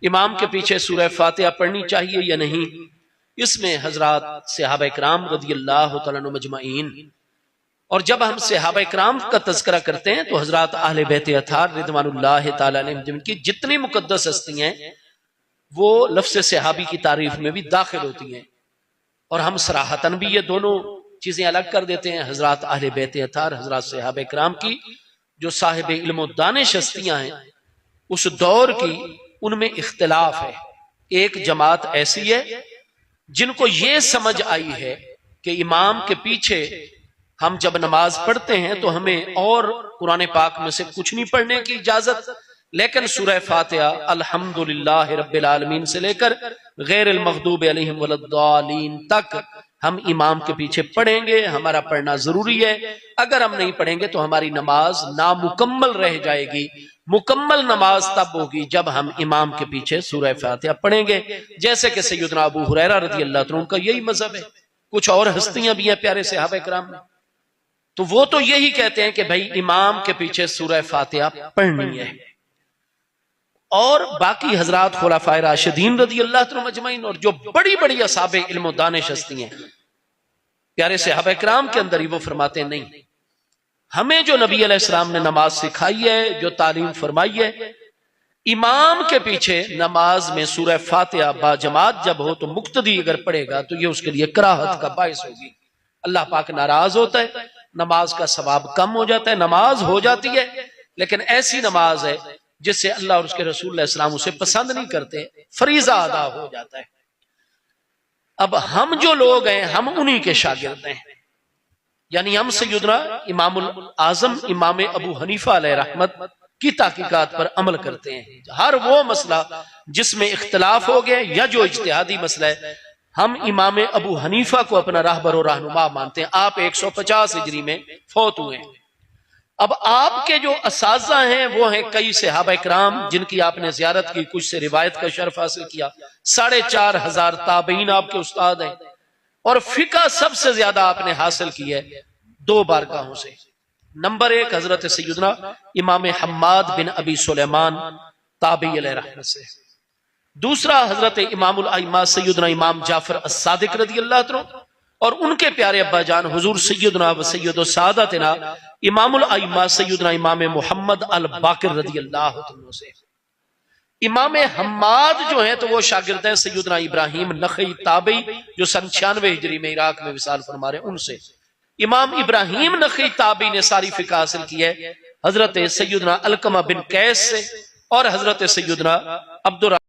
امام کے پیچھے سورہ فاتحہ پڑھنی چاہیے یا نہیں؟ اس میں حضرات صحابہ کرام رضی اللہ تعالیٰ عنہ مجمعین، اور جب ہم صحابہ کرام کا تذکرہ کرتے ہیں تو حضرات اہل بیت اطہار رضوان اللہ تعالیٰ علیہم جن کی جتنی مقدس ہستی ہیں وہ لفظ صحابی کی تعریف میں بھی داخل ہوتی ہیں، اور ہم صراحتاً بھی یہ دونوں چیزیں الگ کر دیتے ہیں۔ حضرات اہل بیت اطہار، حضرات صحابہ کرام کی جو صاحب علم و دانش ہستیاں ہیں اس دور کی، ان میں اختلاف ہے۔ ایک جماعت ایسی ہے جن کو یہ سمجھ آئی ہے کہ امام کے پیچھے ہم جب نماز پڑھتے ہیں تو ہمیں اور قرآن پاک میں سے کچھ نہیں پڑھنے کی اجازت، لیکن سورہ فاتحہ الحمدللہ رب العالمین سے لے کر غیر المغضوب علیہم ولا الضالین تک ہم امام کے پیچھے پڑھیں گے، ہمارا پڑھنا ضروری ہے۔ اگر ہم نہیں پڑھیں گے تو ہماری نماز نامکمل رہ جائے گی۔ مکمل نماز تب ہوگی جب ہم امام کے پیچھے سورہ فاتحہ پڑھیں گے، جیسے کہ سیدنا ابو ہریرہ رضی اللہ عنہ کا یہی مذہب ہے۔ کچھ اور ہستیاں بھی ہیں پیارے صحابہ کرام میں، تو وہ تو یہی کہتے ہیں کہ بھائی امام کے پیچھے سورہ فاتحہ پڑھنی ہے، اور باقی حضرات خلفائے راشدین رضی اللہ عنہ مجمعین اور جو بڑی بڑی اصحاب علم و دانش ہستی ہیں پیارے صحابہ کرام کے اندر ہی، وہ فرماتے ہیں نہیں، ہمیں جو نبی علیہ السلام نے نماز سکھائی ہے، جو تعلیم فرمائی ہے، امام کے پیچھے نماز میں سورہ فاتحہ با جماعت جب ہو تو مقتدی اگر پڑھے گا تو یہ اس کے لیے کراہت کا باعث ہوگی۔ اللہ پاک ناراض ہوتا ہے، نماز کا ثواب کم ہو جاتا ہے۔ نماز ہو جاتی ہے لیکن ایسی نماز ہے جس سے اللہ اور اس کے رسول علیہ السلام اسے پسند نہیں کرتے، فریضہ ادا ہو جاتا ہے۔ اب ہم جو لوگ ہیں ہم انہی کے شاگرد ہیں، یعنی ہم سیدنا امام الاعظم امام ابو حنیفہ علیہ رحمت کی تحقیقات پر عمل کرتے ہیں۔ ہر وہ مسئلہ جس میں اختلاف ہو گئے یا جو اجتہادی مسئلہ ہے، ہم امام ابو حنیفہ کو اپنا راہبر و رہنما مانتے ہیں۔ آپ 150 ہجری میں فوت ہوئے ہیں۔ اب آپ کے جو اساتذہ ہیں وہ ہیں کئی صحابہ کرام جن کی آپ نے زیارت کی، کچھ سے روایت کا شرف حاصل کیا، 4500 تابعین آپ کے استاد ہیں، اور فقہ سب سے زیادہ آپ نے حاصل کی ہے 2 بارگاہوں سے۔ نمبر 1 حضرت سیدنا امام حماد بن ابی سلیمان تابعی علیہ رحمت سے، دوسرا حضرت امام الائمہ سیدنا امام جعفر الصادق رضی اللہ عنہ اور ان کے پیارے ابا جان حضور سیدنا و سید سعادتنا امام الائمہ سیدنا امام محمد الباقر رضی اللہ عنہ سے۔ امام حماد جو ہیں تو وہ شاگرد ہیں سیدنا ابراہیم نخعی تابعی جو سن 96 ہجری میں عراق میں وصال فرما رہے ہیں، ان سے۔ امام ابراہیم نخعی تابعی نے ساری فقہ حاصل کی ہے حضرت سیدنا علقمہ بن قیس سے اور حضرت سیدنا عبد